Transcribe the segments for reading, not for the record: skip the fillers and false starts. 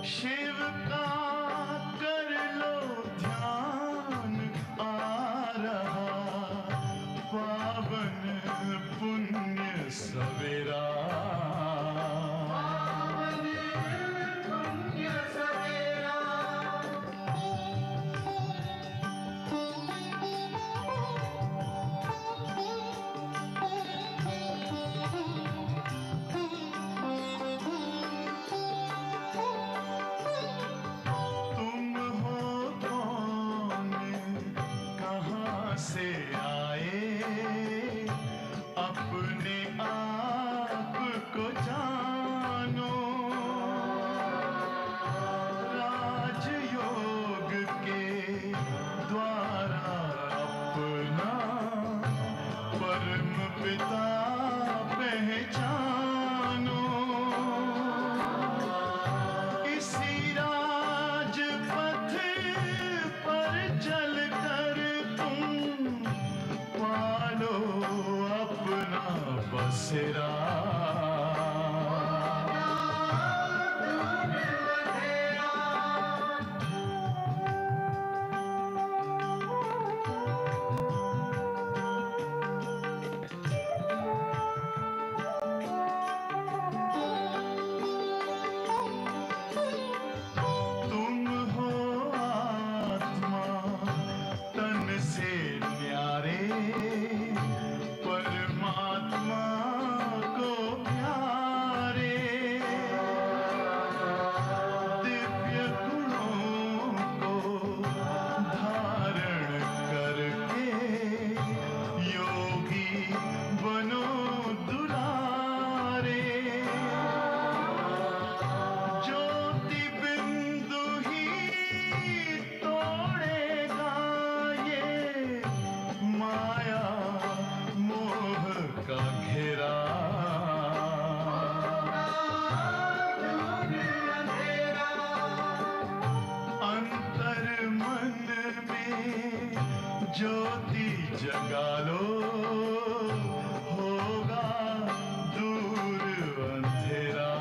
शिव का कर लो ध्यान, आ रहा पावन पुण्य सवेरा। से आए अपने आप को जानो, राजयोग के द्वारा अपना परम पिता पहचानो। इसी राजपथ पर चलकर पालो अपना बसेरा। तुम हो आत्मा तन से न्यारे, परमात्मा को प्यारे। दिव्य गुणों को धारण करके योगी बनो दुलारे। ज्योति बिंदु ही तोड़ेगा ये माया मोह का घेरा। अंतर मन में ज्योति जगा लो, होगा दूर अंधेरा।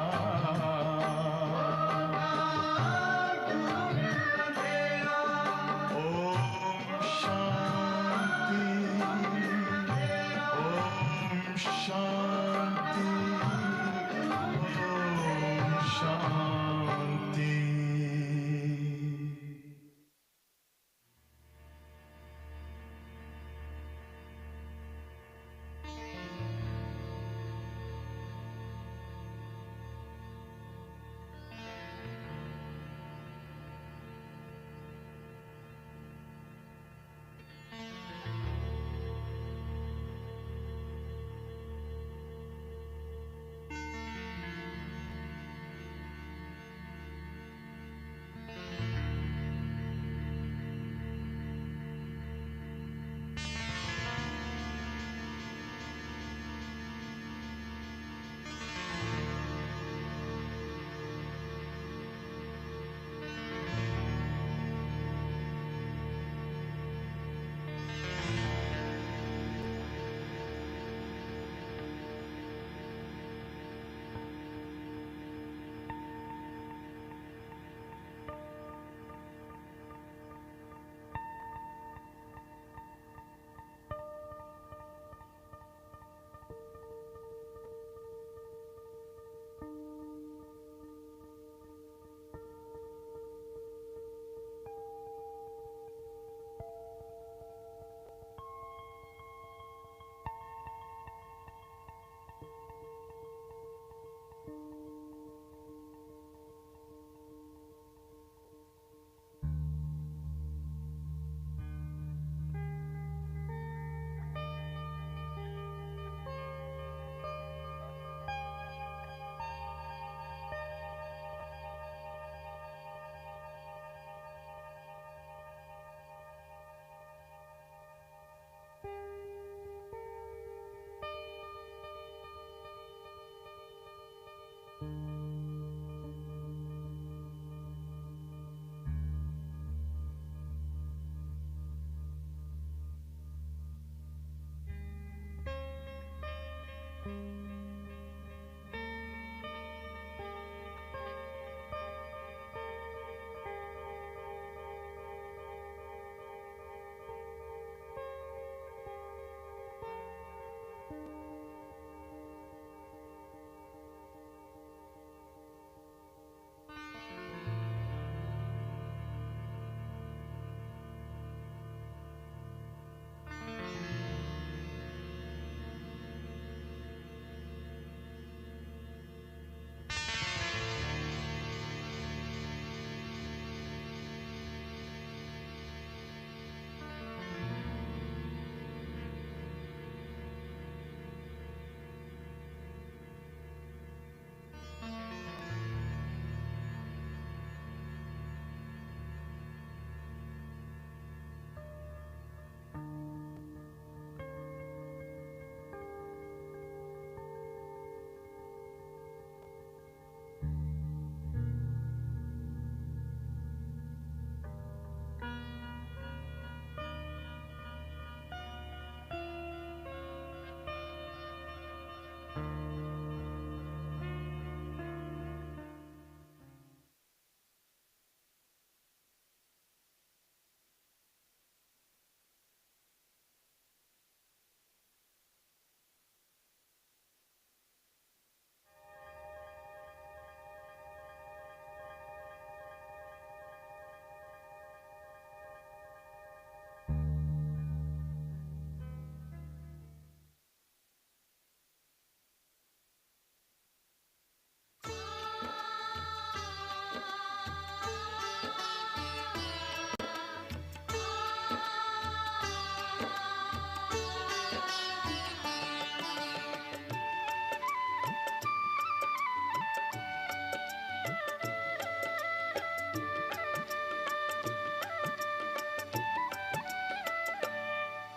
ओम शांति, ओम शांति, ओम शांति।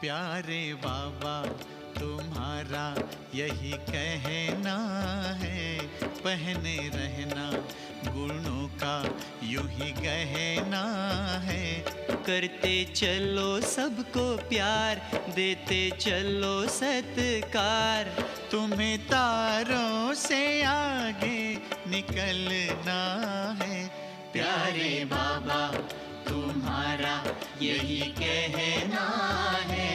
प्यारे बाबा तुम्हारा यही कहना है, पहने रहना गुणों का यूं ही गहना है। करते चलो सबको प्यार, देते चलो सत्कार। तुम्हें तारों से आगे निकलना है। प्यारे बाबा तुम्हारा यही कहना है।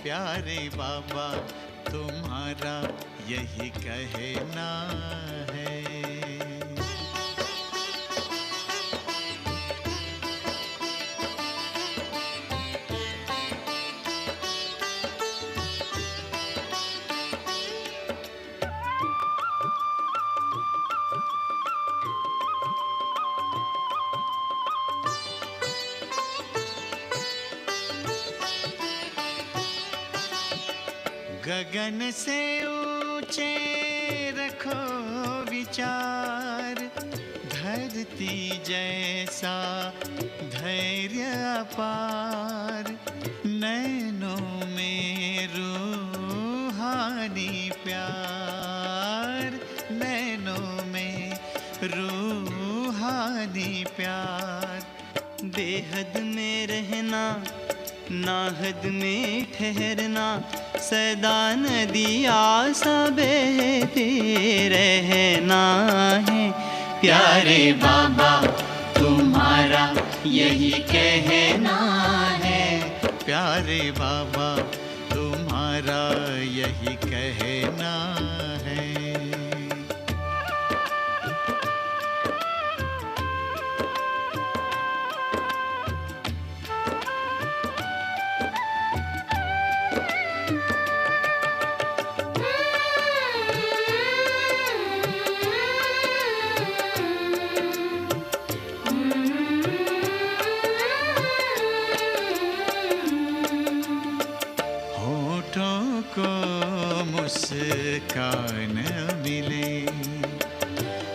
प्यारे बाबा तुम्हारा यही कहना है। गगन से ऊंचे रखो विचार, धरती जैसा धैर्य अपार। नैनों में रूहानी प्यार, नैनों में रूहानी प्यार। बेहद में रहना, नाहद में ठहरना, सदा नदिया सा बहते रहना है। प्यारे बाबा तुम्हारा यही कहना है। प्यारे बाबा तुम्हारा यही कहना है। को मुस्कान मिले,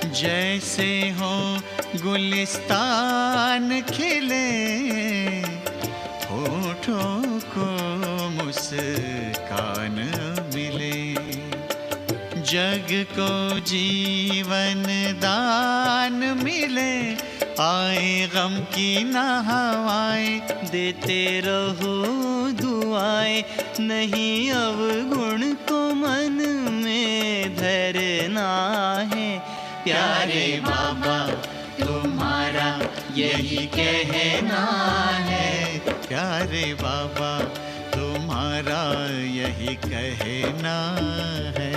जैसे हो गुलिस्तान खिले। होठों को मुस्कान मिले, जग को जीवन दान मिले। आए गम की न हवाएं, देते रहो दुआएं। नहीं अवगुण को मन में धरना है। प्यारे बाबा तुम्हारा यही कहना है। प्यारे बाबा तुम्हारा यही कहना है।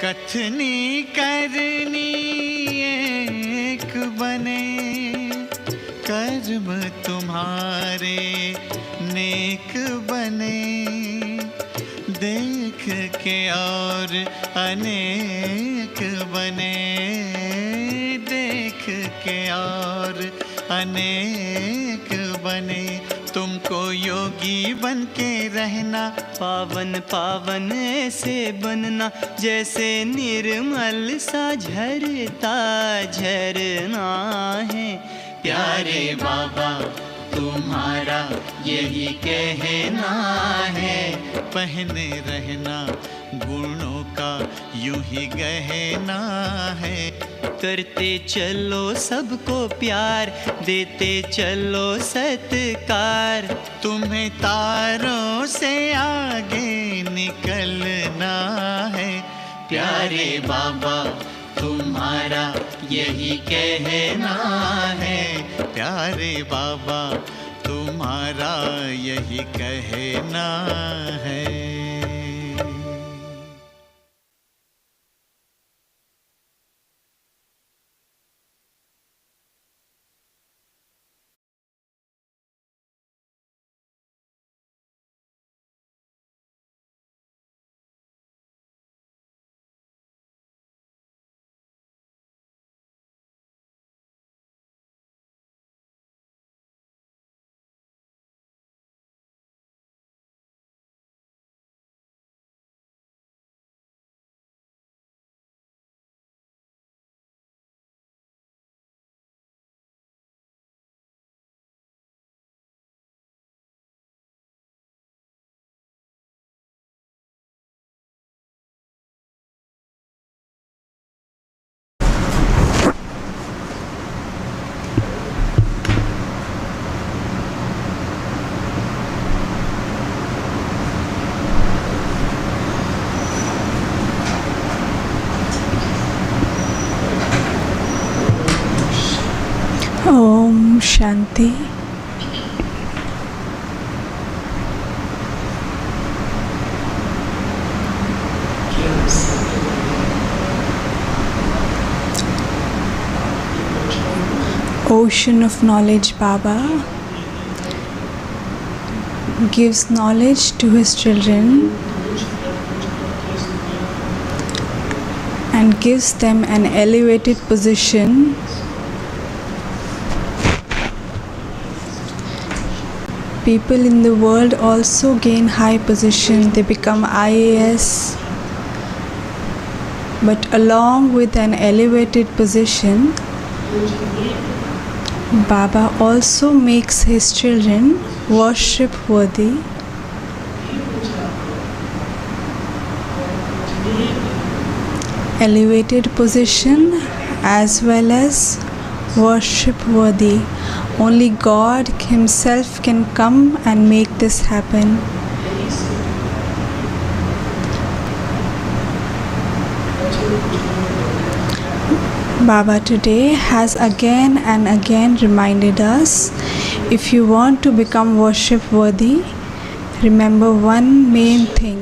कथनी करनी एक बने, कर्म तुम्हारे नेक बने। देख के और अनेक बने, देख के और अनेक बने। तुमको योगी बन के रहना, पावन पावन ऐसे बनना, जैसे निर्मल सा झरता झरना है। प्यारे बाबा तुम्हारा यही कहना है। पहने रहना गुणों का यूं ही गहना है। करते चलो सबको प्यार, देते चलो सत्कार। तुम्हें तारों से आगे निकलना है। प्यारे बाबा तुम्हारा यही कहना है। प्यारे बाबा तुम्हारा यही कहना है। Shanti. Ocean of knowledge Baba gives knowledge to his children and gives them an elevated position people in the world also gain high position. They become IAS, but along with an elevated position, Baba also makes his children worship worthy. Elevated position as well as worship worthy. Only God himself can come and make this happen. Baba today has again and again reminded us, if you want to become worship worthy, remember one main thing: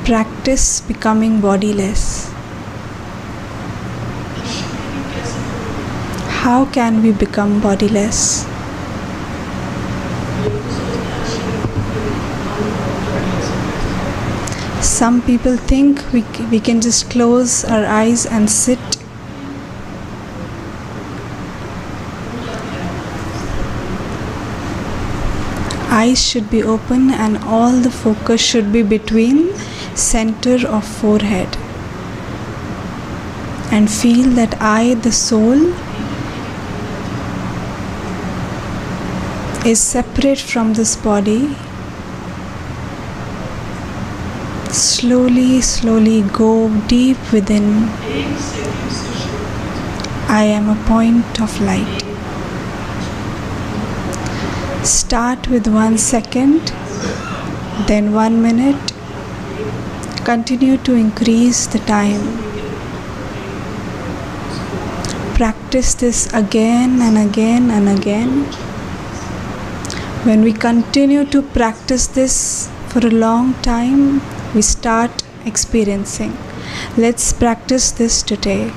practice becoming bodiless. How can we become bodiless? Some people think we can just close our eyes and sit. Eyes should be open and all the focus should be between center of forehead. And feel that I, the soul, is separate from this body. Slowly, slowly go deep within. I am a point of light. Start with 1 second, then 1 minute. Continue to increase the time. Practice this again and again and again. When we continue to practice this for a long time, we start experiencing. Let's practice this today.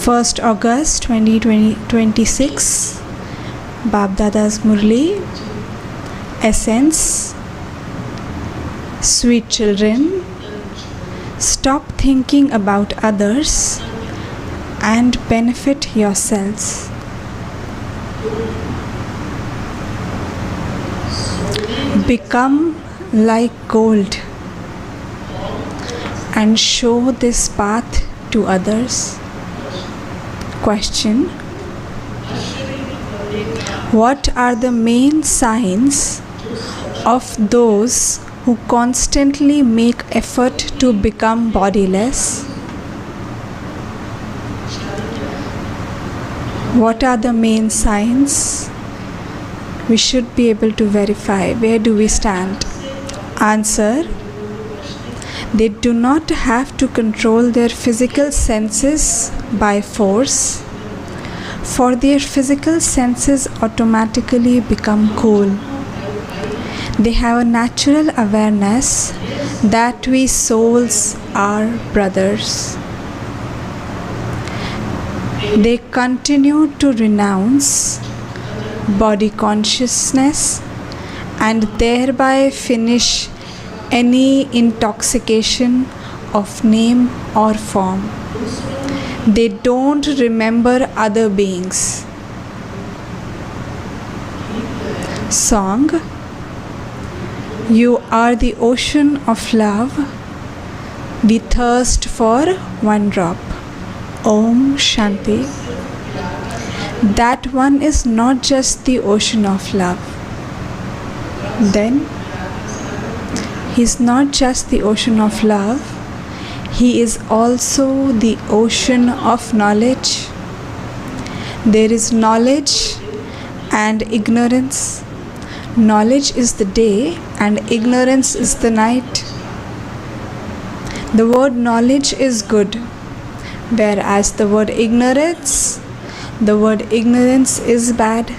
1st August 2026, Bab Dada's Murli, Essence. Sweet children, stop thinking about others and benefit yourselves. Become like gold and show this path to others. Question: what are the main signs of those who constantly make effort to become bodiless? What are the main signs? We should be able to verify. Where do we stand? Answer: they do not have to control their physical senses by force, for their physical senses automatically become cool. They have a natural awareness that we souls are brothers. They continue to renounce body consciousness and thereby finish any intoxication of name or form. They don't remember other beings. Song: you are the ocean of love. We thirst for one drop. Om Shanti. That one is not just the ocean of love. Then, he is not just the ocean of love, he is also the ocean of knowledge. There is knowledge and ignorance. Knowledge is the day and ignorance is the night. The word knowledge is good, whereas the word ignorance, the word ignorance is bad.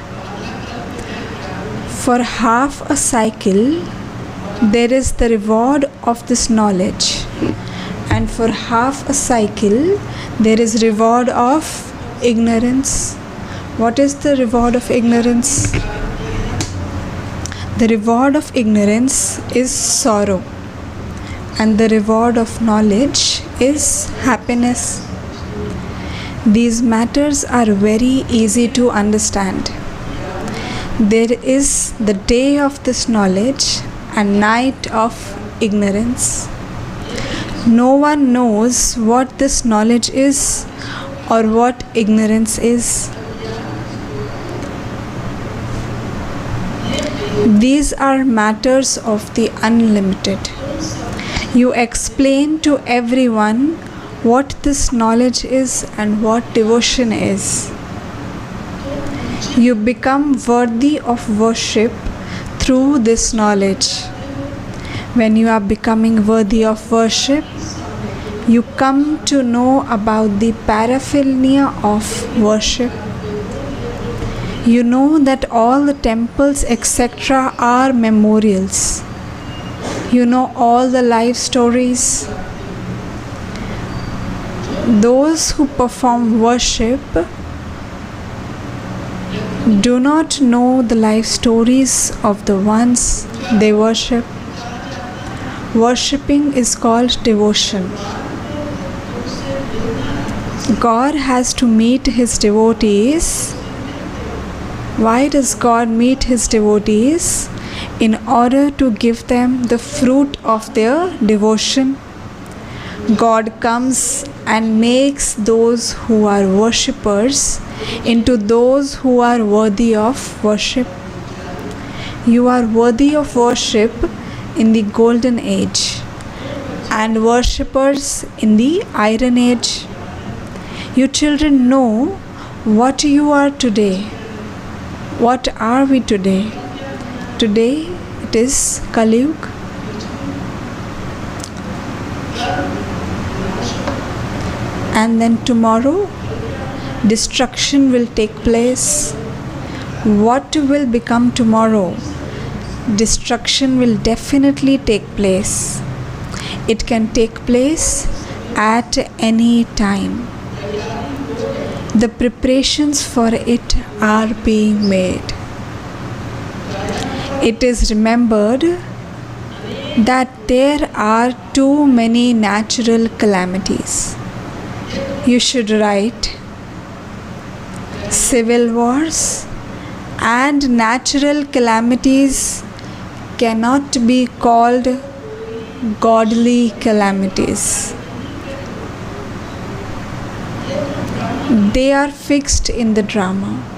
For half a cycle, there is the reward of this knowledge, and for half a cycle, there is reward of ignorance. What is the reward of ignorance? The reward of ignorance is sorrow, and the reward of knowledge is happiness. These matters are very easy to understand. There is the day of this knowledge and night of ignorance. No one knows what this knowledge is or what ignorance is. These are matters of the unlimited. You explain to everyone what this knowledge is and what devotion is. You become worthy of worship through this knowledge. When you are becoming worthy of worship, you come to know about the paraphernalia of worship. You know that all the temples, etc., are memorials. You know all the life stories. Those who perform worship do not know the life stories of the ones they worship. Worshipping is called devotion. God has to meet his devotees. Why does God meet his devotees? In order to give them the fruit of their devotion. God comes and makes those who are worshippers into those who are worthy of worship. You are worthy of worship in the golden age and worshippers in the iron age. You children know what you are today. What are we today? Today it is Kali Yuga. And then tomorrow destruction will take place. What will become tomorrow? Destruction will definitely take place. It can take place at any time. The preparations for it are being made. It is remembered that there are too many natural calamities. You should write civil wars and natural calamities cannot be called godly calamities. They are fixed in the drama.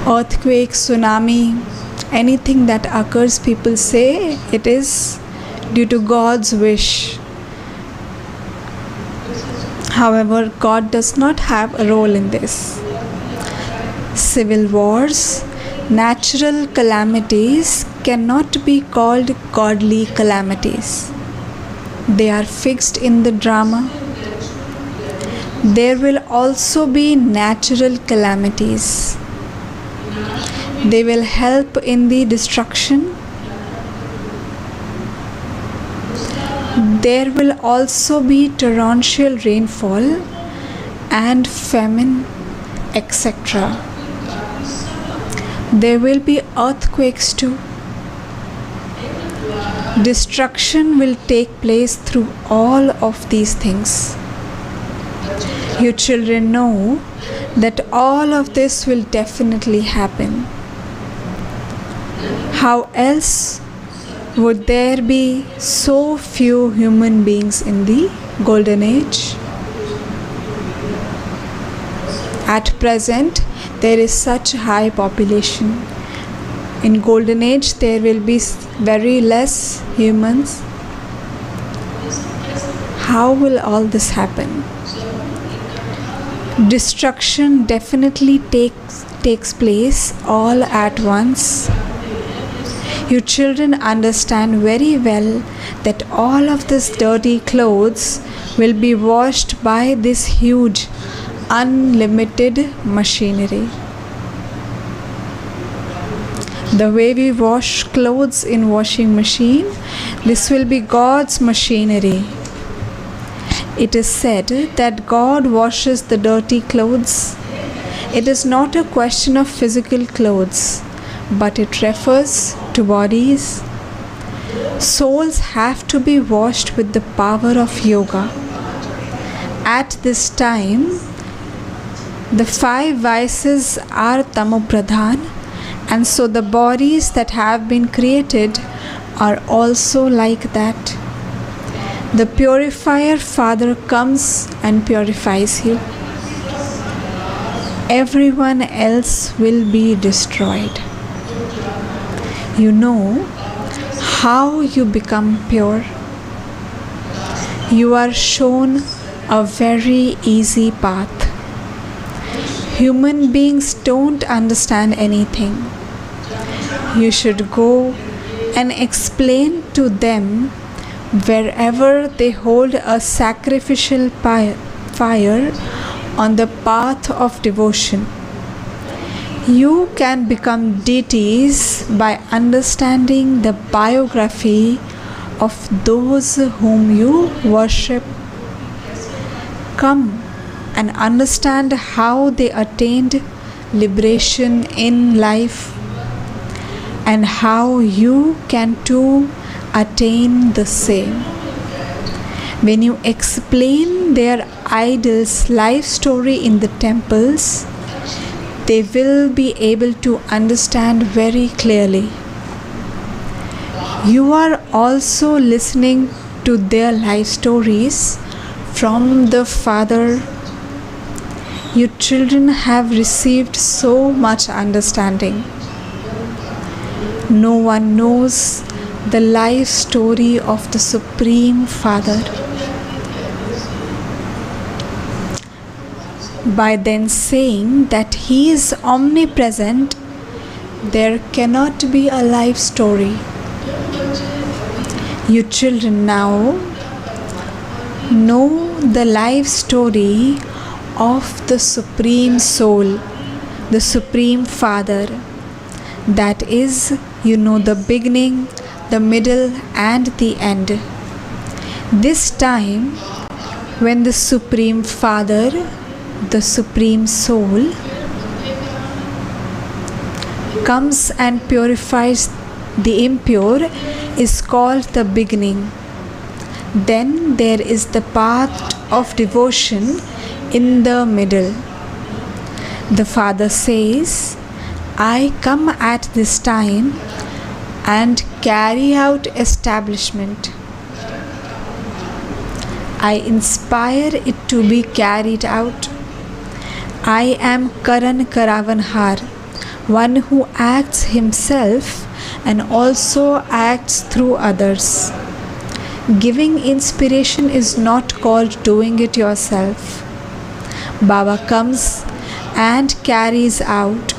Earthquake, tsunami, anything that occurs, people say it is due to God's wish. However, God does not have a role in this. Civil wars, natural calamities cannot be called godly calamities. They are fixed in the drama. There will also be natural calamities. They will help in the destruction. There will also be torrential rainfall and famine, etc. There will be earthquakes too. Destruction will take place through all of these things. You children know that all of this will definitely happen. How else would there be so few human beings in the golden age? At present, there is such high population. In golden age, there will be very less humans. How will all this happen? Destruction definitely takes place all at once. You children understand very well that all of these dirty clothes will be washed by this huge, unlimited machinery. The way we wash clothes in washing machine, this will be God's machinery. It is said that God washes the dirty clothes. It is not a question of physical clothes, but it refers to bodies. Souls have to be washed with the power of yoga. At this time, the 5 vices are tamopradhan, and so the bodies that have been created are also like that. The purifier Father comes and purifies you. Everyone else will be destroyed. You know how you become pure. You are shown a very easy path. Human beings don't understand anything. You should go and explain to them wherever they hold a sacrificial fire on the path of devotion. You can become deities by understanding the biography of those whom you worship. Come and understand how they attained liberation in life, and how you can too attain the same. When you explain their idols' life story in the temples, they will be able to understand very clearly. You are also listening to their life stories from the Father. You children have received so much understanding. No one knows the life story of the Supreme Father. By then saying that He is omnipresent, there cannot be a life story. You children now know the life story of the Supreme Soul, the Supreme Father. That is, you know the beginning, the middle and the end. This time, when the Supreme Father, the Supreme Soul, comes and purifies the impure, is called the beginning. Then there is the path of devotion in the middle. The Father says, I come at this time and carry out establishment. I inspire it to be carried out. I am Karan Karavanhar, one who acts himself and also acts through others. Giving inspiration is not called doing it yourself. Baba comes and carries out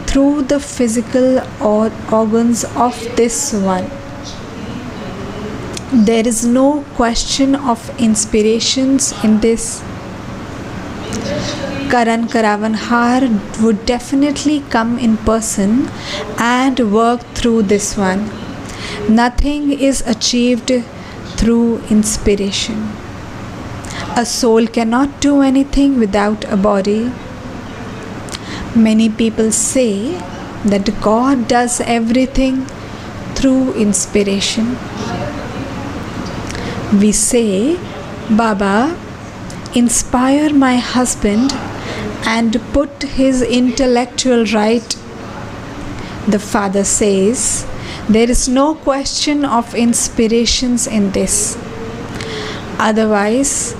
through the physical organs of this one. There is no question of inspirations in this. Karan Karavanhar would definitely come in person and work through this one. Nothing is achieved through inspiration. A soul cannot do anything without a body. Many people say that God does everything through inspiration. We say, Baba, inspire my husband and put his intellectual right. The Father says, there is no question of inspirations in this. Otherwise,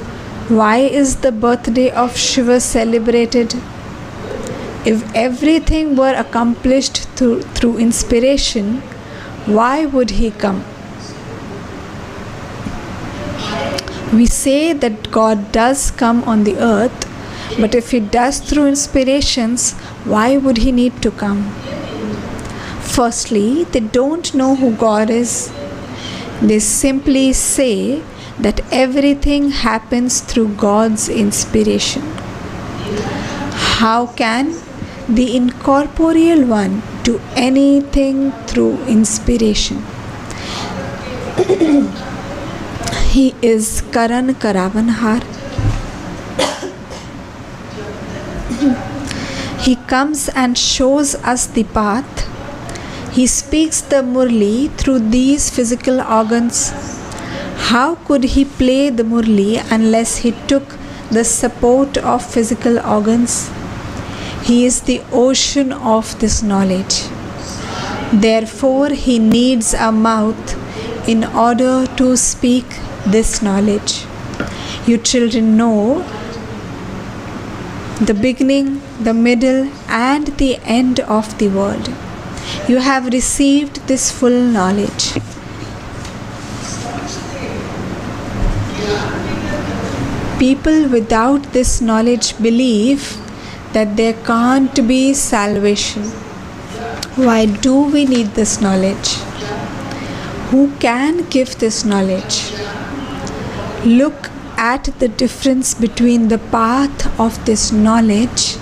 why is the birthday of Shiva celebrated? If everything were accomplished through inspiration, why would he come? We say that God does come on the earth, but if He does through inspirations, why would He need to come? Firstly, they don't know who God is. They simply say that everything happens through God's inspiration. How can the incorporeal one do anything through inspiration? He is Karan Karavanhar. He comes and shows us the path. He speaks the Murli through these physical organs. How could he play the Murli unless he took the support of physical organs? He is the ocean of this knowledge. Therefore, he needs a mouth in order to speak this knowledge. You children know the beginning, the middle, and the end of the world. You have received this full knowledge. People without this knowledge believe that there can't be salvation. Why do we need this knowledge? Who can give this knowledge? Look at the difference between the path of this knowledge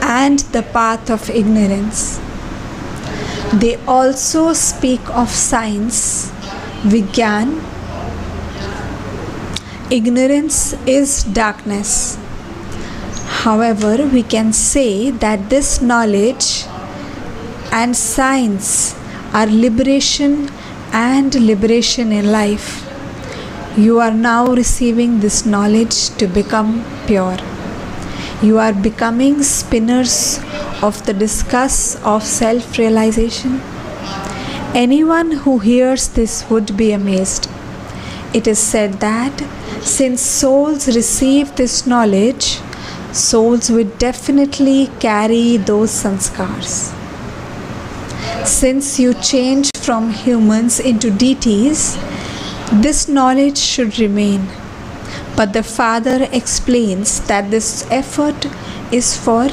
and the path of ignorance. They also speak of science, Vigyan. Ignorance is darkness. However, we can say that this knowledge and science are liberation and liberation in life. You are now receiving this knowledge to become pure. You are becoming spinners of the discus of self-realization. Anyone who hears this would be amazed. It is said that since souls receive this knowledge, souls will definitely carry those sanskars. Since you change from humans into deities, this knowledge should remain. But the Father explains that this effort is for.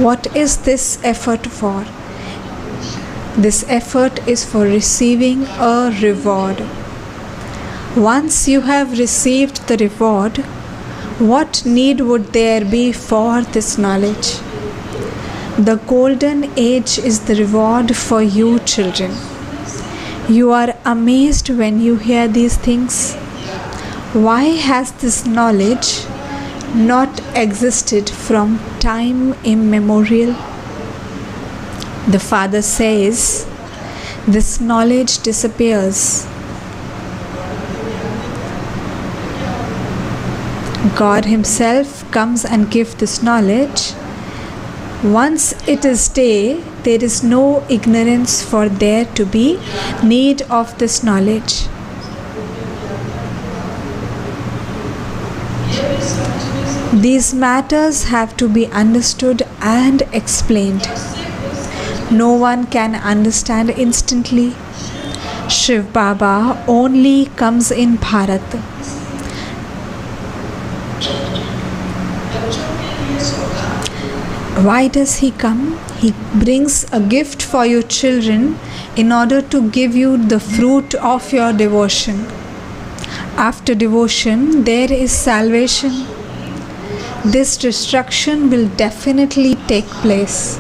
What is this effort for? This effort is for receiving a reward. Once you have received the reward, what need would there be for this knowledge? The golden age is the reward for you children. You are amazed when you hear these things. Why has this knowledge not existed from time immemorial? The Father says, this knowledge disappears. God Himself comes and gives this knowledge. Once it is day, there is no ignorance for there to be need of this knowledge. These matters have to be understood and explained. No one can understand instantly. Shiv Baba only comes in Bharat. Why does he come? He brings a gift for you children in order to give you the fruit of your devotion. After devotion, there is salvation. This destruction will definitely take place.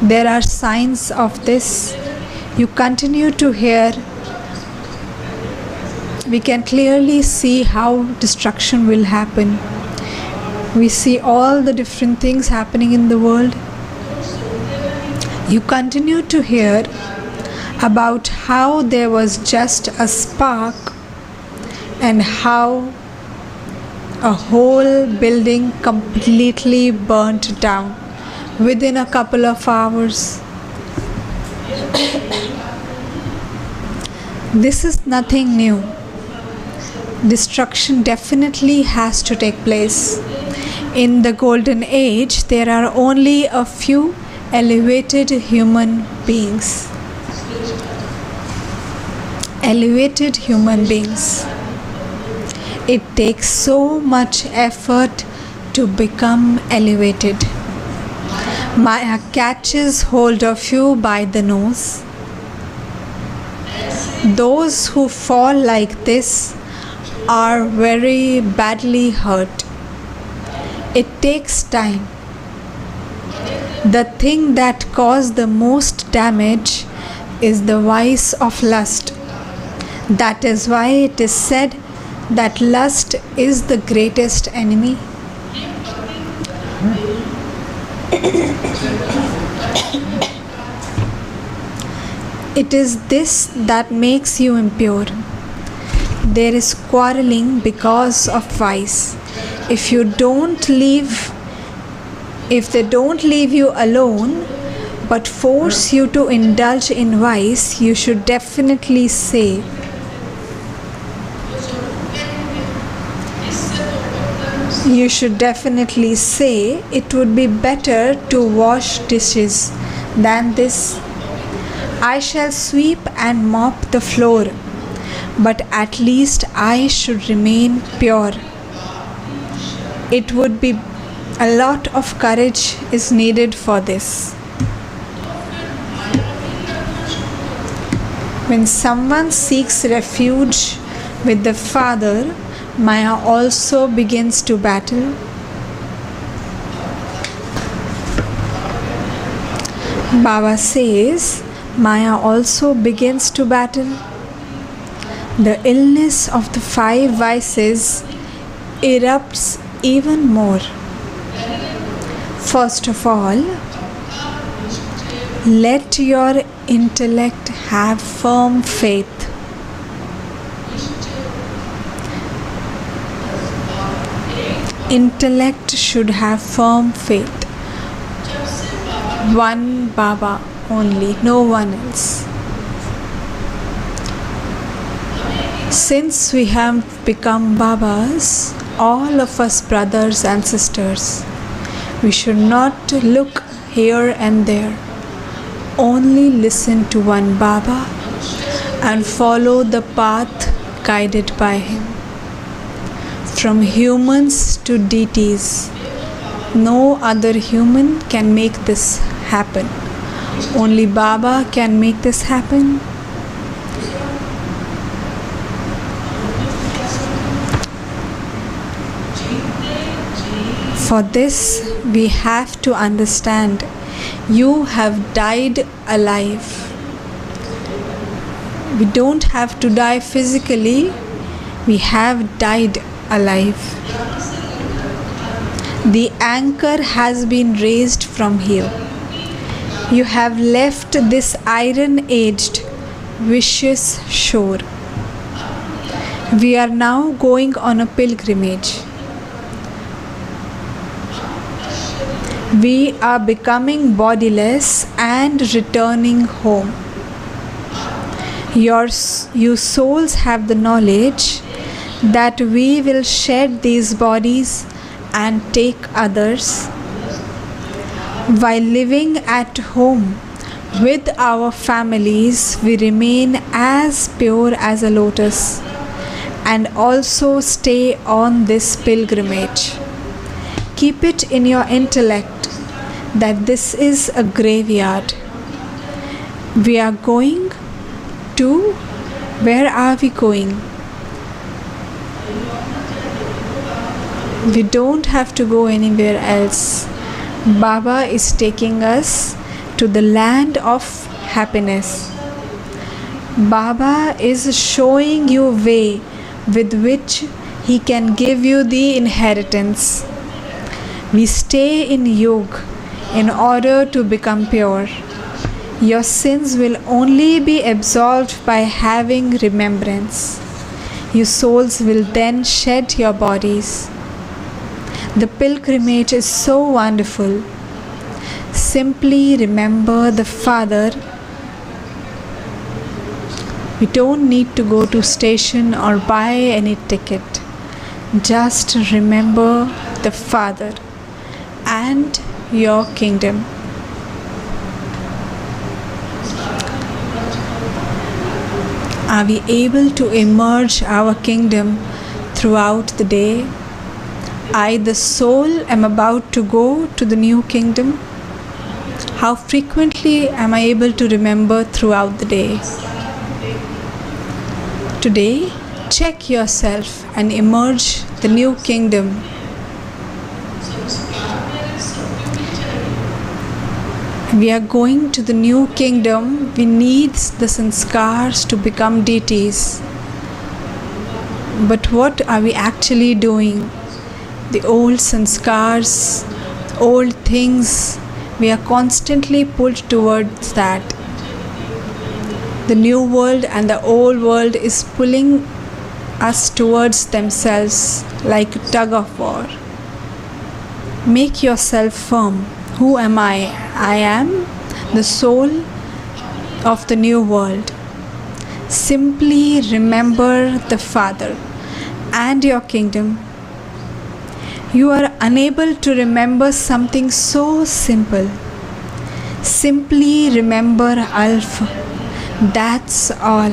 There are signs of this. You continue to hear. We can clearly see how destruction will happen. We see all the different things happening in the world. You continue to hear about how there was just a spark and how a whole building completely burnt down within a couple of hours. This is nothing new. Destruction definitely has to take place. In the golden age, there are only a few elevated human beings. Elevated human beings. It takes so much effort to become elevated. Maya catches hold of you by the nose. Those who fall like this are very badly hurt. It takes time. The thing that causes the most damage is the vice of lust. That is why it is said that lust is the greatest enemy. It is this that makes you impure. There is quarreling because of vice. If they don't leave you alone but force you to indulge in vice, you should definitely say, it would be better to wash dishes than this. I shall sweep and mop the floor, but at least I should remain pure. It would be a lot of courage is needed for this. When someone seeks refuge with the Father, Maya also begins to battle. Baba says, Maya also begins to battle. The illness of the 5 vices erupts even more. First of all, let your intellect have firm faith. Intellect should have firm faith. One Baba only, no one else. Since we have become Babas, all of us brothers and sisters, we should not look here and there. Only listen to one Baba and follow the path guided by him. From humans to deities, no other human can make this happen. Only Baba can make this happen. For this, we have to understand you have died alive. We don't have to die physically, we have died alive. The anchor has been raised from here. You have left this iron-edged, vicious shore. We are now going on a pilgrimage. We are becoming bodiless and returning home. You souls have the knowledge that we will shed these bodies and take others. While living at home with our families, we remain as pure as a lotus and also stay on this pilgrimage. Keep it in your intellect that this is a graveyard. We are going to, where are we going? We don't have to go anywhere else. Baba is taking us to the land of happiness. Baba is showing you a way with which he can give you the inheritance. We stay in yoga in order to become pure. Your sins will only be absolved by having remembrance. You souls will then shed your bodies. The pilgrimage is so wonderful. Simply remember the Father. We don't need to go to station or buy any ticket. Just remember the Father and your kingdom. Are we able to emerge our kingdom throughout the day? I, the soul, am about to go to the new kingdom. How frequently am I able to remember throughout the day? Today, check yourself and emerge the new kingdom. We are going to the new kingdom. We need the sanskars to become deities. But what are we actually doing? The old sanskars, old things, we are constantly pulled towards that. The new world and the old world is pulling us towards themselves like a tug of war. Make yourself firm. Who am I? I am the soul of the new world. Simply remember the Father and your kingdom. You are unable to remember something so simple. Simply remember Alpha. That's all.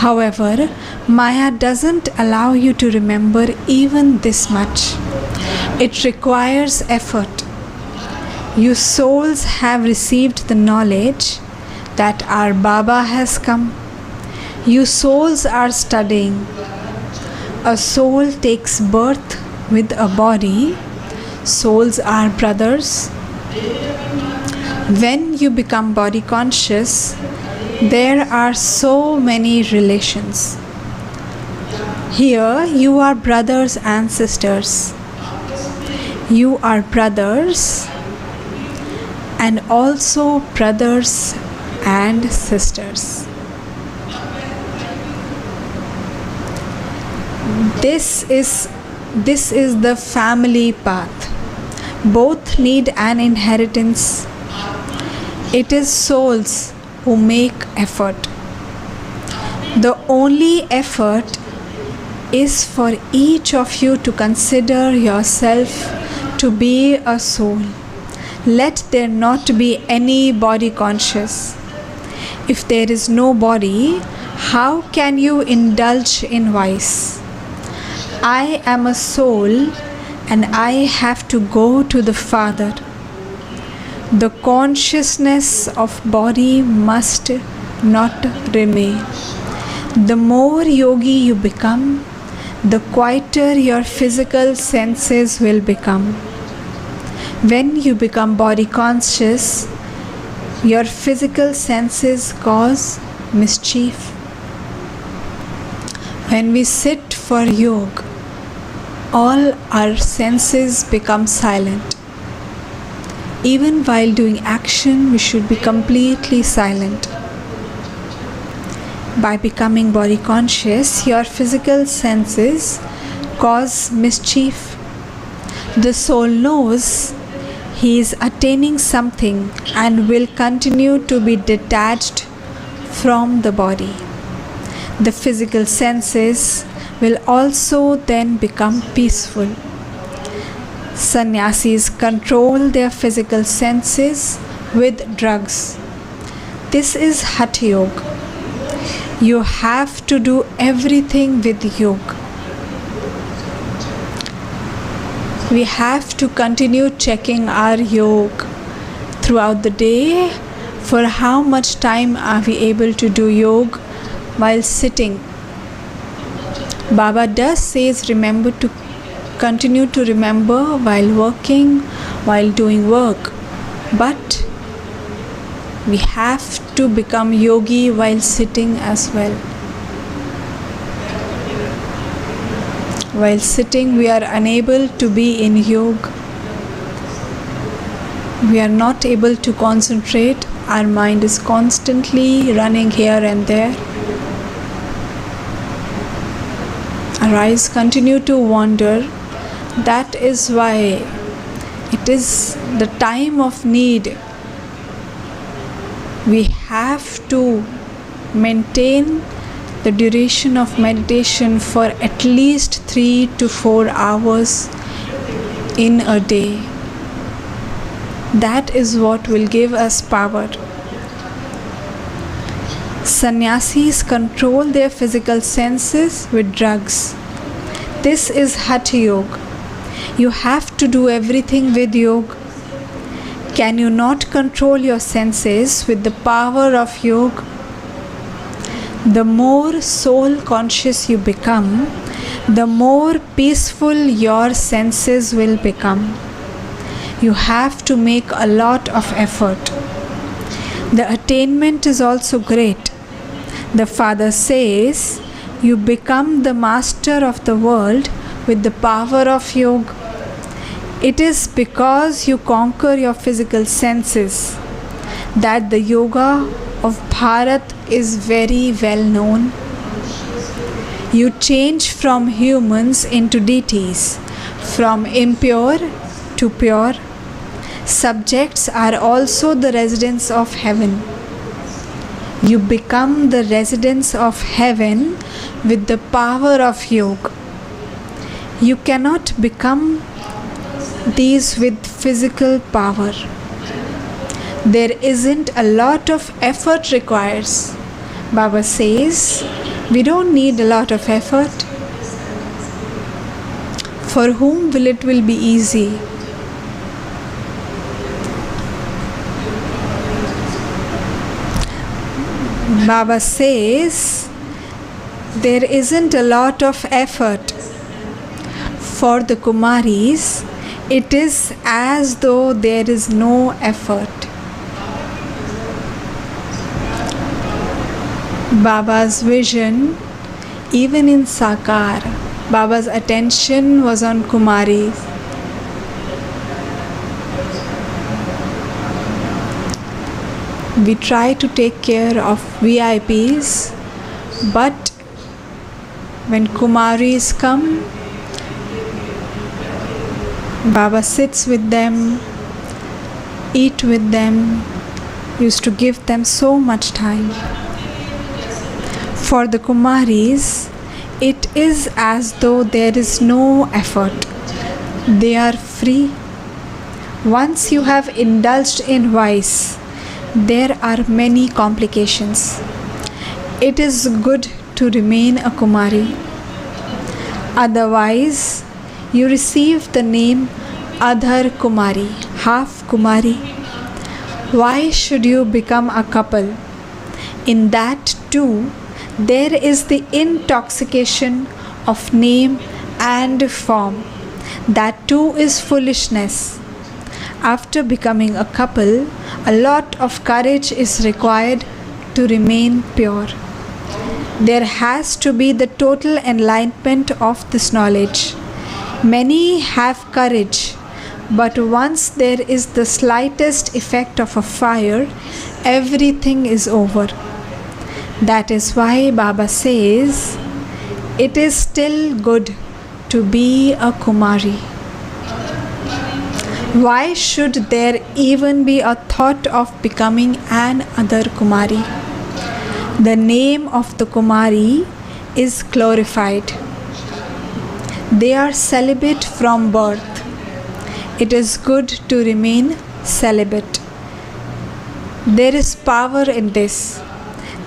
However, Maya doesn't allow you to remember even this much. It requires effort. You souls have received the knowledge that our Baba has come. You souls are studying. A soul takes birth with a body. Souls are brothers. When you become body conscious, there are so many relations. Here you are brothers and sisters. You are brothers and also brothers and sisters. This is the family path. Both need an inheritance. It is souls who make effort. The only effort is for each of you to consider yourself to be a soul. Let there not be any body conscious. If there is no body, how can you indulge in vice? I am a soul and I have to go to the Father. The consciousness of body must not remain. The more yogi you become, the quieter your physical senses will become. When you become body conscious, your physical senses cause mischief. When we sit for yoga, all our senses become silent. Even while doing action, we should be completely silent. By becoming body conscious, your physical senses cause mischief. The soul knows he is attaining something and will continue to be detached from the body. The physical senses will also then become peaceful. Sannyasis control their physical senses with drugs. This is Hatha Yoga. You have to do everything with yoga. We have to continue checking our yoga throughout the day. For how much time are we able to do yoga while sitting? Baba does says remember to continue to remember while working, while doing work. But we have to become yogi while sitting as well. While sitting, we are unable to be in yoga. We are not able to concentrate. Our mind is constantly running here and there. Our eyes continue to wander. That is why it is the time of need. We have to maintain the duration of meditation for at least 3 to 4 hours in a day. That is what will give us power. Sannyasis control their physical senses with drugs. This is Hatha Yoga. You have to do everything with yoga. Can you not control your senses with the power of yoga? The more soul conscious you become, the more peaceful your senses will become. You have to make a lot of effort. The attainment is also great. The Father says, you become the master of the world with the power of yoga. It is because you conquer your physical senses that the yoga of Bharat is very well known. You change from humans into deities, from impure to pure. Subjects are also the residents of heaven. You become the residents of heaven with the power of yoga. You cannot become these with physical power. There isn't a lot of effort required. Baba says, we don't need a lot of effort. For whom will it be easy? Baba says, there isn't a lot of effort. For the Kumaris, it is as though there is no effort. Baba's vision, even in Sakar, Baba's attention was on Kumaris. We try to take care of VIPs, but when Kumaris come, Baba sits with them, eat with them, used to give them so much time. For the Kumaris, it is as though there is no effort. They are free. Once you have indulged in vice, there are many complications. It is good to remain a Kumari. Otherwise, you receive the name Adhar Kumari, half Kumari. Why should you become a couple? In that too, there is the intoxication of name and form. That too is foolishness. After becoming a couple, a lot of courage is required to remain pure. There has to be the total enlightenment of this knowledge. Many have courage, but once there is the slightest effect of a fire, everything is over. That is why Baba says, it is still good to be a Kumari. Why should there even be a thought of becoming an other Kumari? The name of the Kumari is glorified. They are celibate from birth. It is good to remain celibate. There is power in this.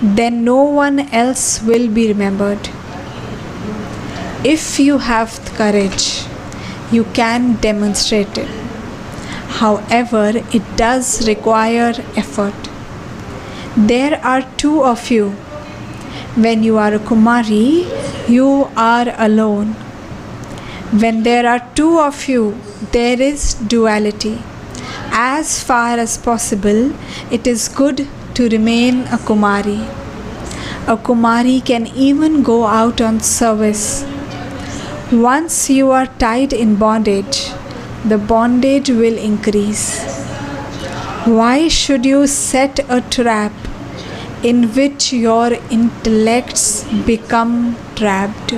Then no one else will be remembered. If you have courage, you can demonstrate it. However, it does require effort. There are two of you. When you are a Kumari, you are alone. When there are two of you, there is duality. As far as possible, it is good to remain a Kumari. A Kumari can even go out on service. Once you are tied in bondage, the bondage will increase. Why should you set a trap in which your intellects become trapped?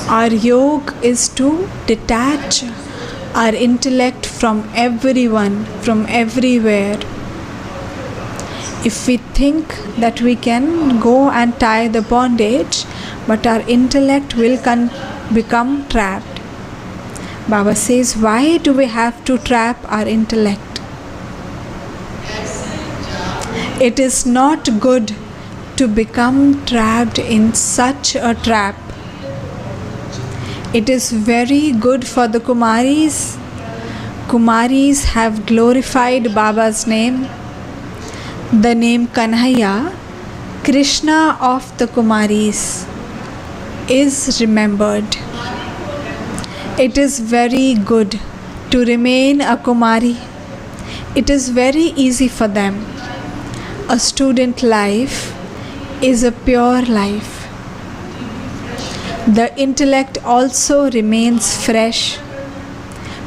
Our yoga is to detach our intellect from everyone, from everywhere. If we think that we can go and tie the bondage, but our intellect will become trapped. Baba says, why do we have to trap our intellect? It is not good to become trapped in such a trap. It is very good for the Kumaris. Kumaris have glorified Baba's name. The name Kanhaiya, Krishna of the Kumaris, is remembered. It is very good to remain a Kumari. It is very easy for them. A student life is a pure life. The intellect also remains fresh.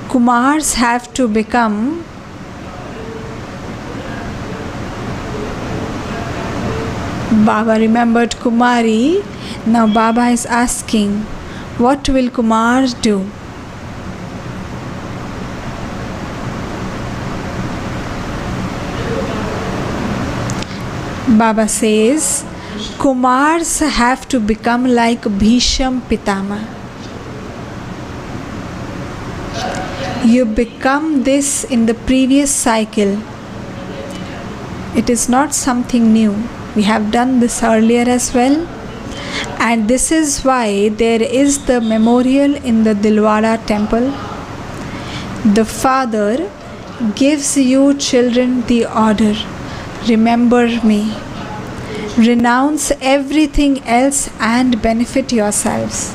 Kumars have to become Baba remembered Kumari. Now Baba is asking, what will Kumar do? Baba says, Kumars have to become like Bhisham Pitama. You become this in the previous cycle. It is not something new. We have done this earlier as well. And this is why there is the memorial in the Dilwara temple. The Father gives you children the order, remember me. Renounce everything else and benefit yourselves.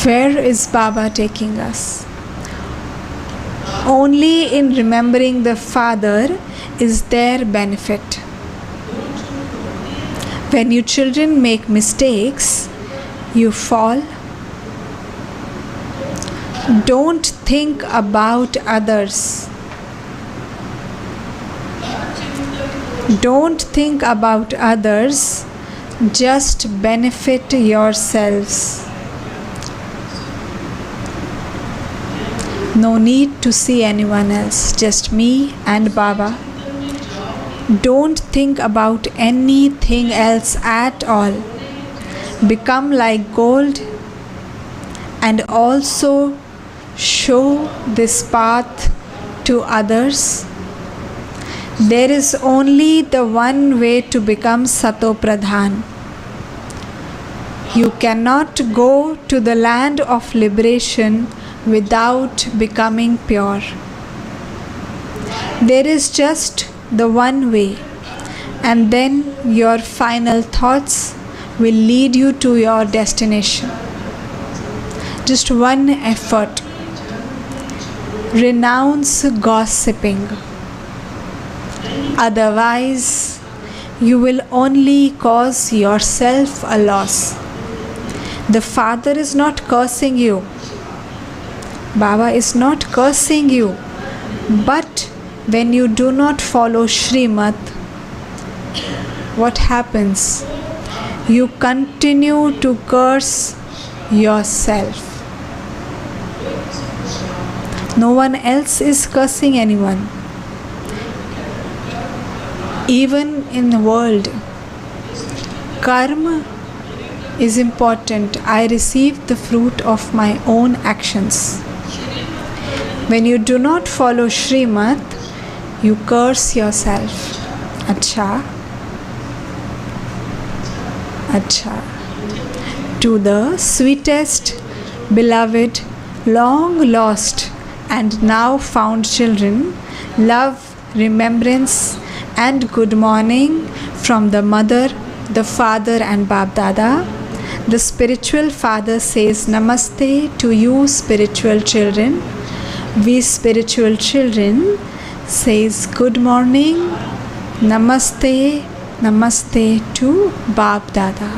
Where is Baba taking us? Only in remembering the Father is there benefit. When you children make mistakes, you fall. Don't think about others. Don't think about others, just benefit yourselves. No need to see anyone else, just me and Baba. Don't think about anything else at all. Become like gold and also show this path to others. There is only the one way to become Sato Pradhan. You cannot go to the land of liberation without becoming pure. There is just the one way, and then your final thoughts will lead you to your destination. Just one effort. Renounce gossiping. Otherwise, you will only cause yourself a loss. The Father is not cursing you. Baba is not cursing you. But when you do not follow Srimad, what happens? You continue to curse yourself. No one else is cursing anyone. Even in the world, karma is important. I receive the fruit of my own actions. When you do not follow Srimad, you curse yourself. Acha. To the sweetest, beloved, long lost and now found children, love, remembrance and good morning from the mother, the father and Bab Dada. The spiritual father says Namaste to you spiritual children. We spiritual children says good morning, Namaste, Namaste to Bab Dada.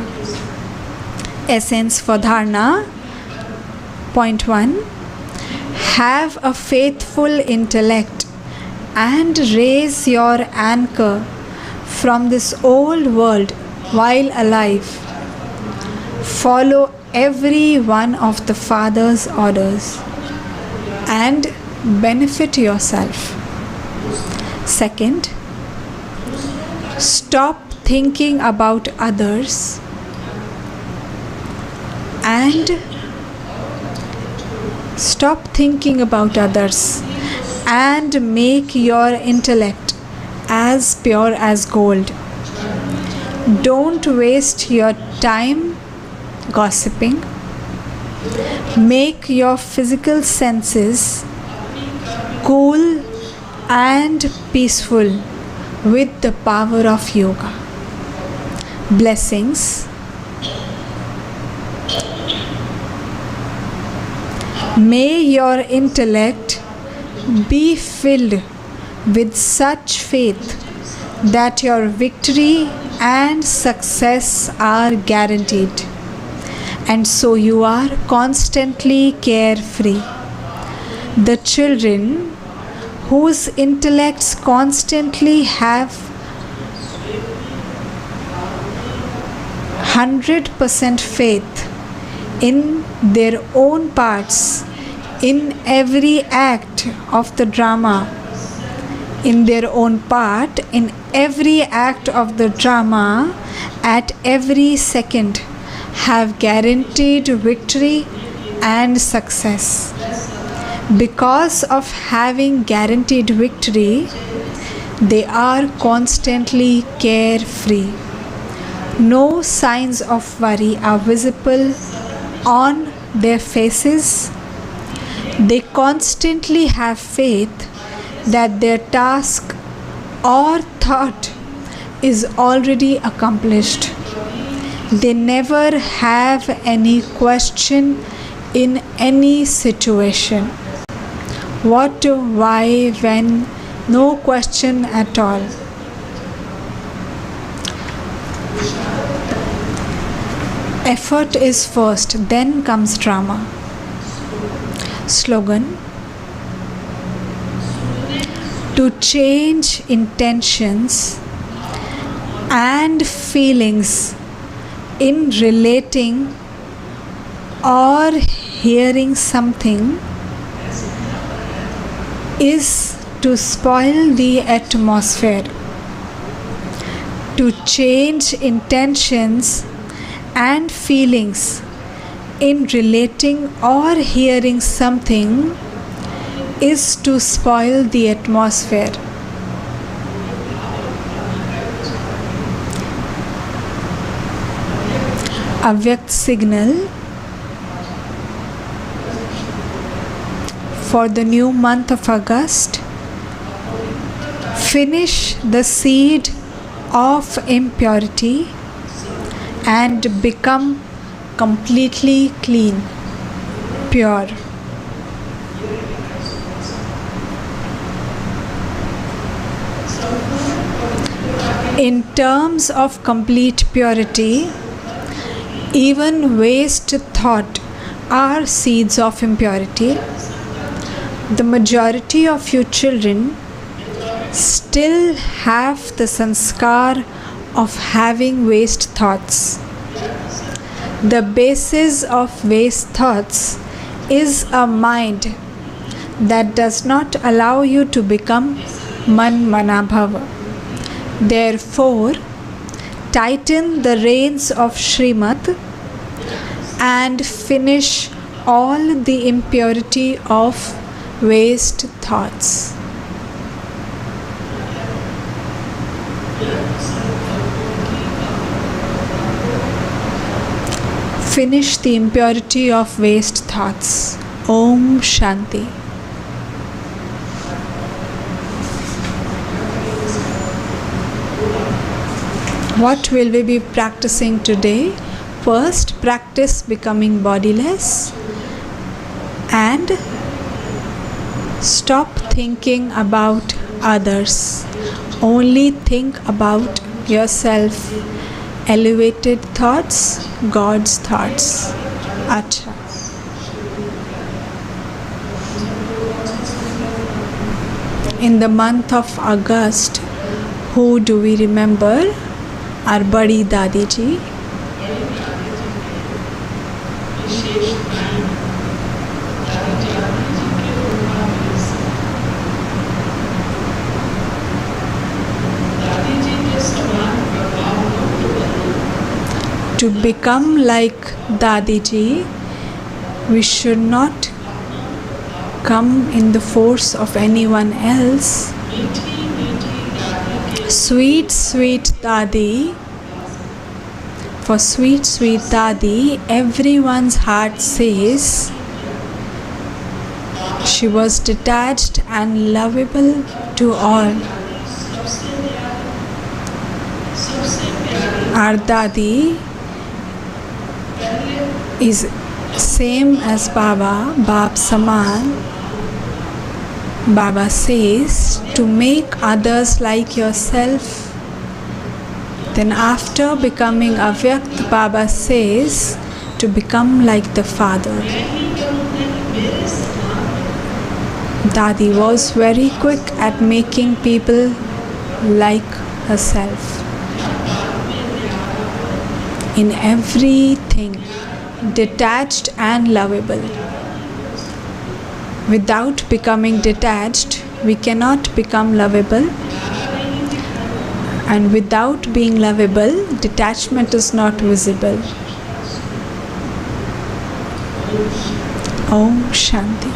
Essence for Dharna. Point 1. Have a faithful intellect and raise your anchor from this old world while alive. Follow every one of the Father's orders and benefit yourself. Second, stop thinking about others and make your intellect as pure as gold. Don't waste your time gossiping. Make your physical senses cool and peaceful with the power of yoga. Blessings. May your intellect be filled with such faith that your victory and success are guaranteed, and so you are constantly carefree. The children whose intellects constantly have 100% faith in their own parts, in every act of the drama, in their own part, in every act of the drama, at every second, have guaranteed victory and success. Because of having guaranteed victory, they are constantly carefree. No signs of worry are visible on their faces. They constantly have faith that their task or thought is already accomplished. They never have any question in any situation. What, why, when, no question at all. Effort is first, then comes drama. Slogan: to change intentions and feelings in relating or hearing something is to spoil the atmosphere. To change intentions and feelings in relating or hearing something is to spoil the atmosphere. Avyakt signal for the new month of August. Finish the seed of impurity and become completely clean, pure. In terms of complete purity, even waste thought are seeds of impurity. The majority of you children still have the sanskar of having waste thoughts. The basis of waste thoughts is a mind that does not allow you to become man manabhava. Therefore, tighten the reins of Srimad and finish all the impurity of waste thoughts. Finish the impurity of waste thoughts. Om Shanti. What will we be practicing today? First, practice becoming bodiless and stop thinking about others. Only think about yourself. Elevated thoughts, God's thoughts. Acha. In the month of August, who do we remember? Our Badi Dadi ji. To become like Dadi ji, we should not come in the force of anyone else. Sweet, sweet Dadi, for sweet, sweet Dadi, everyone's heart says, She was detached and lovable to all. Our Dadi is same as Baba, Baap Saman. Baba says to make others like yourself. Then after becoming Avyakt, Baba says to become like the Father. Dadi was very quick at making people like herself. In everything, detached and lovable. Without becoming detached, we cannot become lovable. And without being lovable, detachment is not visible. Om Shanti.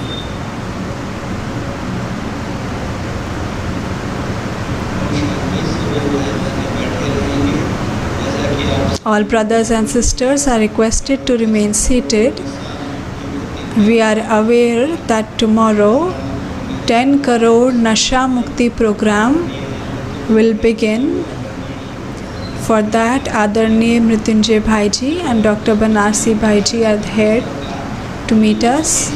All brothers and sisters are requested to remain seated. We are aware that tomorrow 10 crore Nasha Mukti program will begin. For that, Adarniya Mrityunjay Bhaiji and Dr. Banarsi Bhaiji are here to meet us.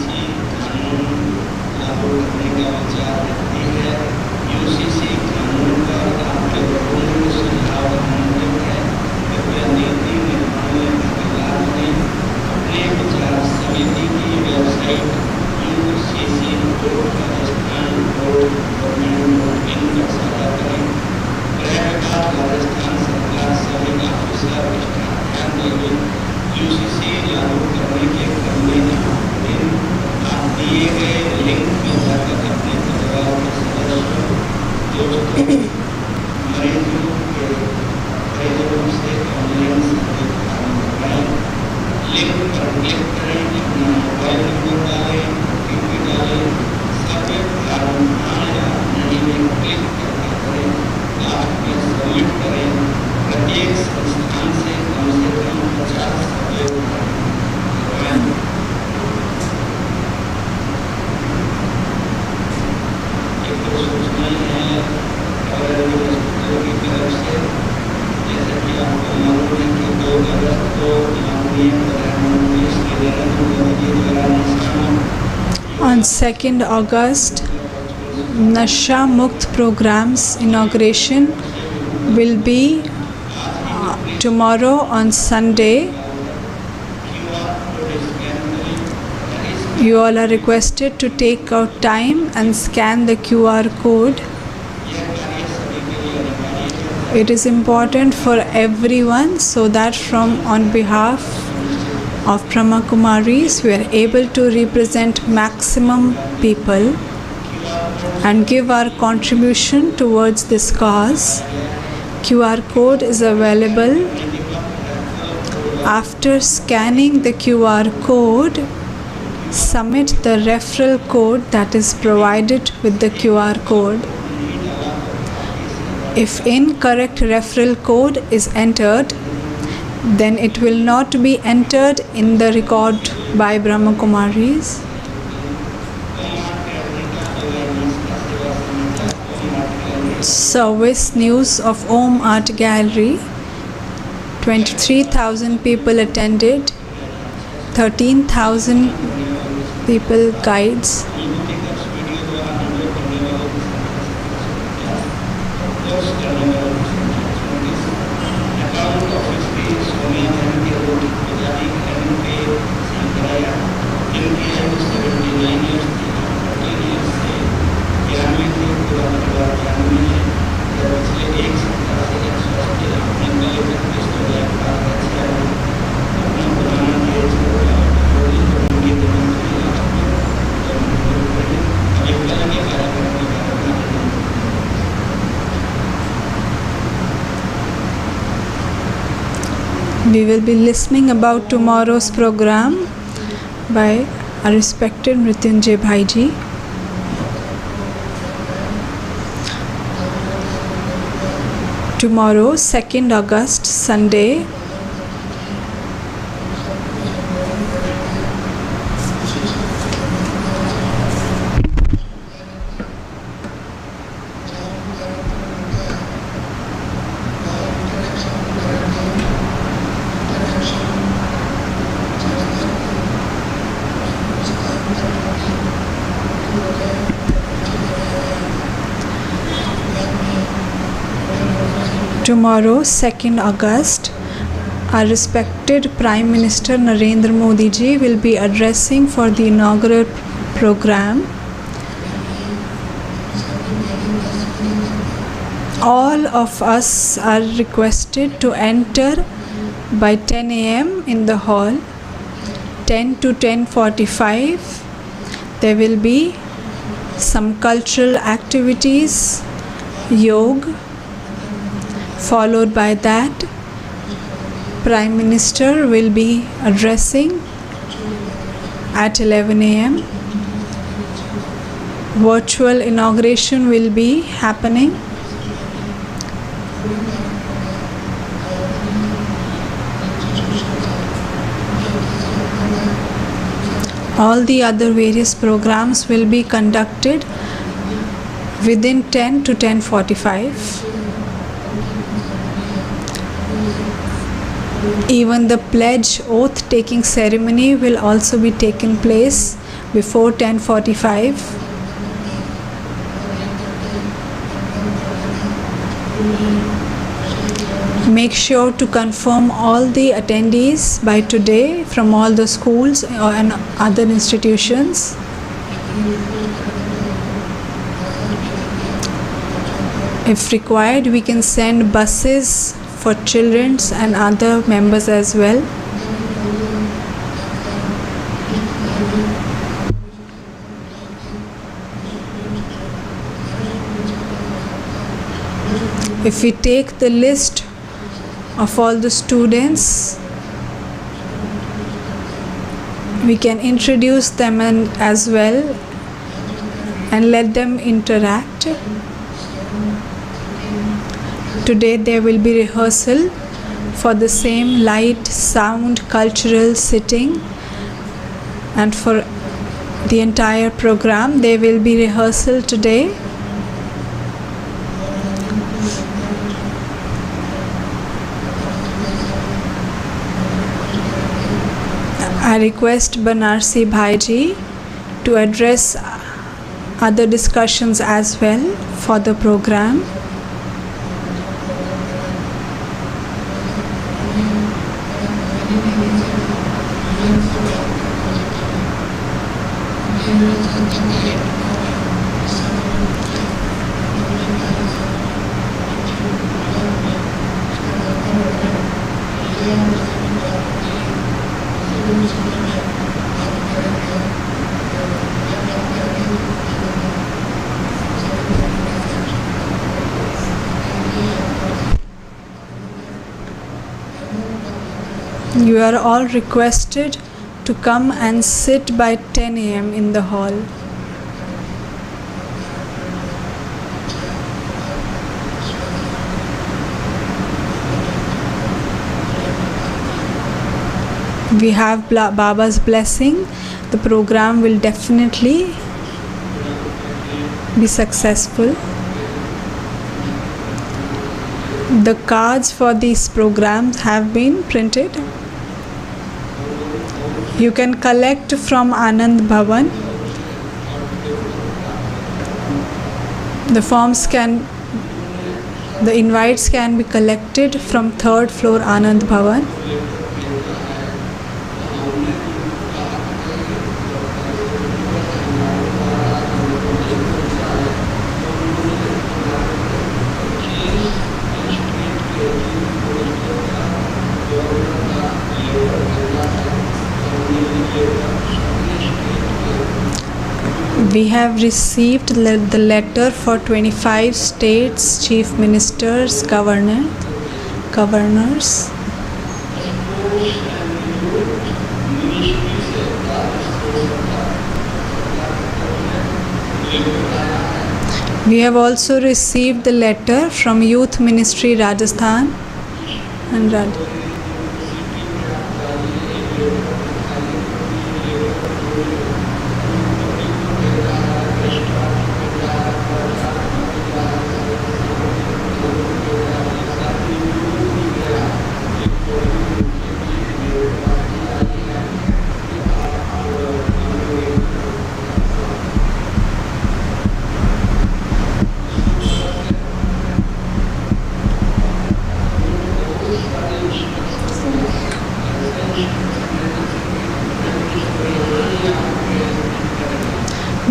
On 2nd August, Nasha Mukt program's inauguration will be tomorrow on Sunday. You all are requested to take out time and scan the QR code. It is important for everyone so that on behalf of Brahma Kumaris, we are able to represent maximum people and give our contribution towards this cause. QR code is available. After scanning the QR code, submit the referral code that is provided with the QR code. If incorrect referral code is entered, then it will not be entered in the record by Brahma Kumaris. Service news of Om Art Gallery. 23,000 people attended, 13,000 people guides. We will be listening about tomorrow's program by our respected Mrityunjay Bhaiji. Tomorrow, 2nd August, Sunday, Tomorrow, 2nd August, our respected Prime Minister Narendra Modi ji will be addressing for the inaugural program. All of us are requested to enter by 10 a.m. in the hall. 10 to 10:45 there will be some cultural activities, yoga. Followed by that, Prime Minister will be addressing at 11 a.m. Virtual inauguration will be happening. All the other various programs will be conducted within 10 to 10:45. Even the pledge oath taking ceremony will also be taken place before 10:45. Make sure to confirm all the attendees by today from all the schools and other institutions. If required, we can send buses for children and other members as well. If we take the list of all the students, we can introduce them as well and let them interact. Today there will be rehearsal for the same light, sound, cultural sitting, and for the entire program there will be rehearsal today. I request Banarsi Bhaiji to address other discussions as well for the program. You are all requested to come and sit by 10 a.m. in the hall. We have Baba's blessing. The program will definitely be successful. The cards for these programs have been printed. You can collect from Anand Bhavan. The invites can be collected from 3rd floor Anand Bhavan. We have received the letter for 25 states, chief ministers, governors. We have also received the letter from Youth Ministry Rajasthan and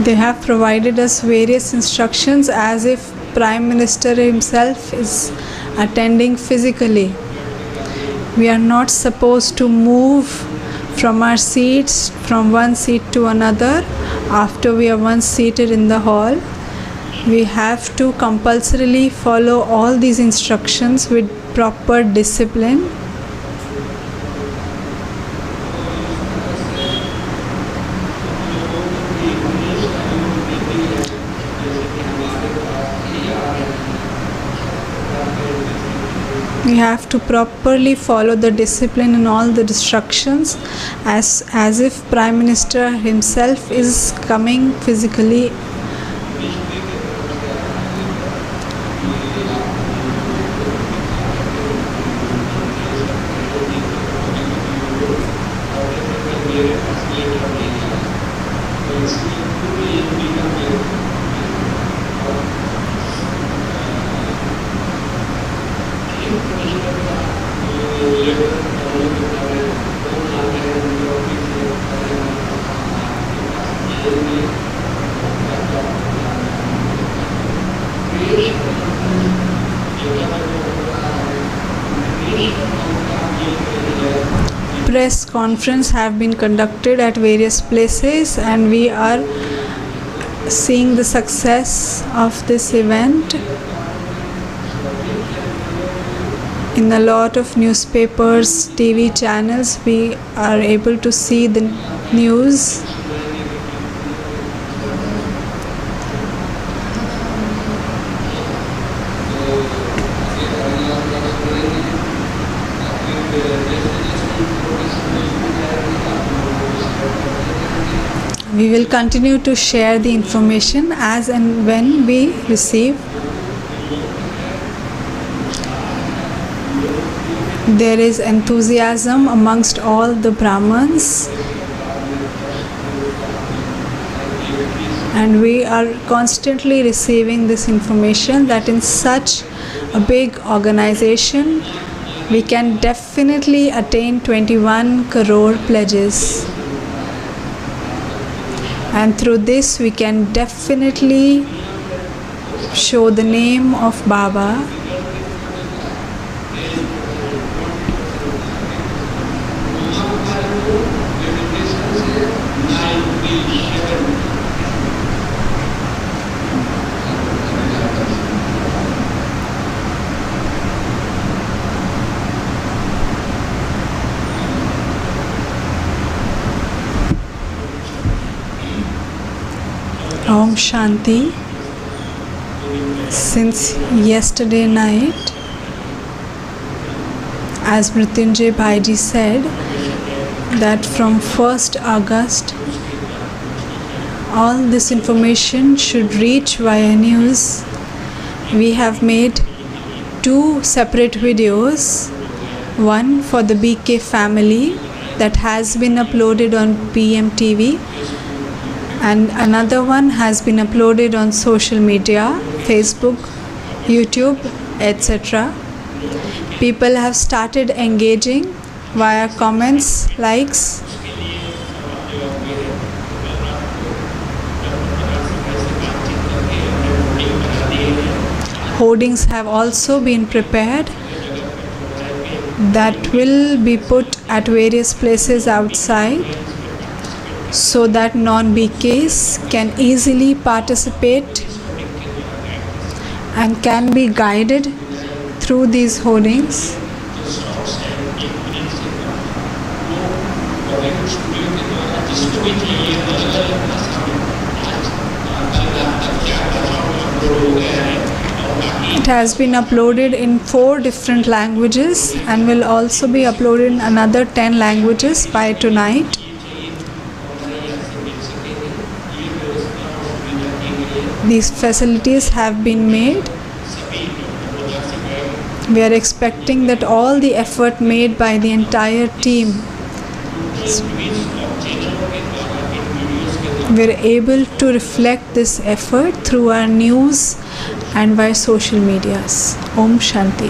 They have provided us various instructions as if Prime Minister himself is attending physically. We are not supposed to move from our seats, from one seat to another after we are once seated in the hall. We have to compulsorily follow all these instructions with proper discipline. We have to properly follow the discipline and all the instructions as if Prime Minister himself is coming physically. Press conference have been conducted at various places, and we are seeing the success of this event in a lot of newspapers, TV channels. We are able to see the news. We will continue to share the information as and when we receive. There is enthusiasm amongst all the Brahmins, and we are constantly receiving this information that in such a big organization we can definitely attain 21 crore pledges. And through this we can definitely show the name of Baba. Om Shanti. Since yesterday night, as Mrityunjay Bhaiji said, that from 1st August, all this information should reach via news. We have made 2 separate videos, one for the BK family that has been uploaded on PM TV, and another one has been uploaded on social media, Facebook, YouTube, etc. People have started engaging via comments, likes. Hoardings have also been prepared that will be put at various places outside, so that non-BKs can easily participate and can be guided through these hoardings. It has been uploaded in 4 different languages and will also be uploaded in another 10 languages by tonight. These facilities have been made. We are expecting that all the effort made by the entire team, we are able to reflect this effort through our news and via social medias. Om Shanti.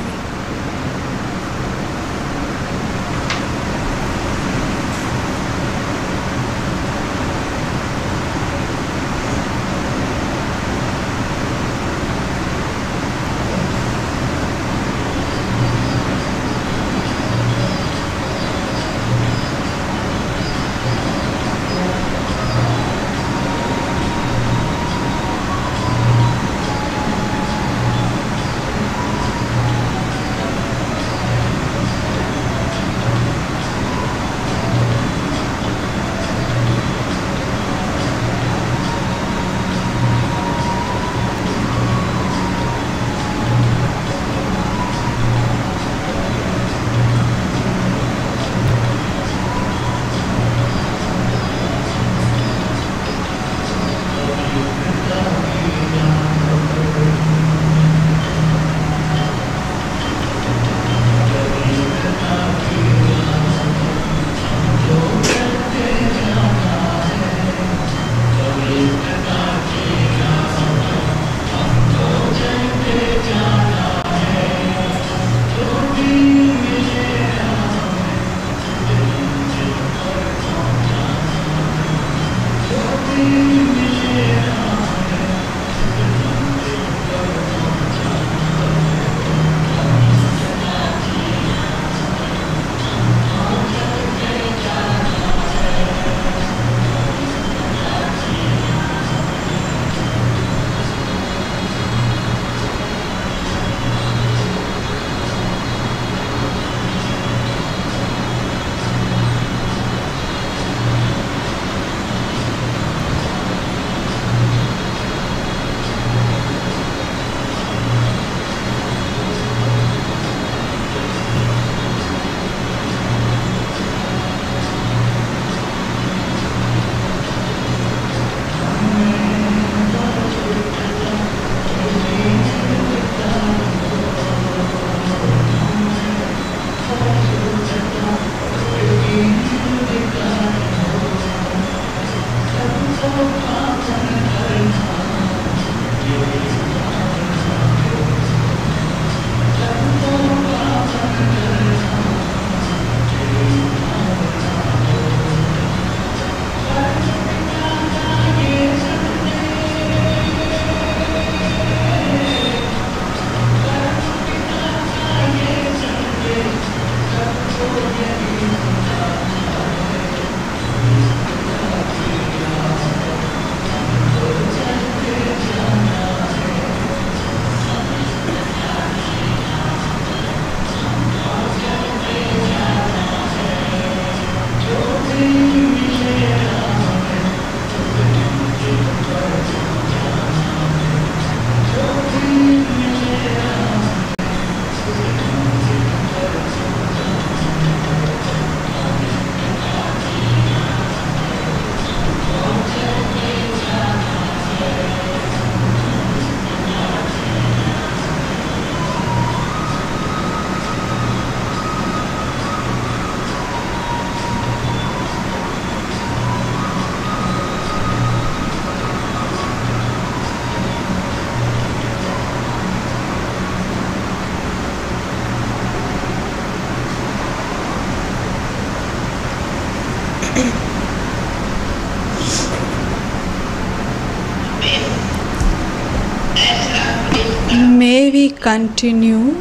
May we continue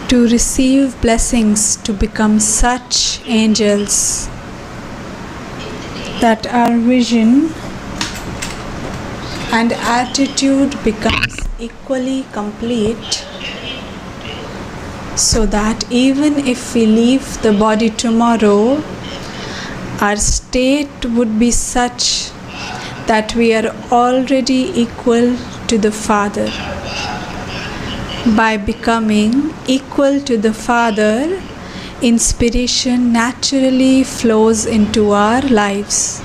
to receive blessings to become such angels that our vision and attitude becomes equally complete, so that even if we leave the body tomorrow, our state would be such that we are already equal to the Father. By becoming equal to the Father, inspiration naturally flows into our lives.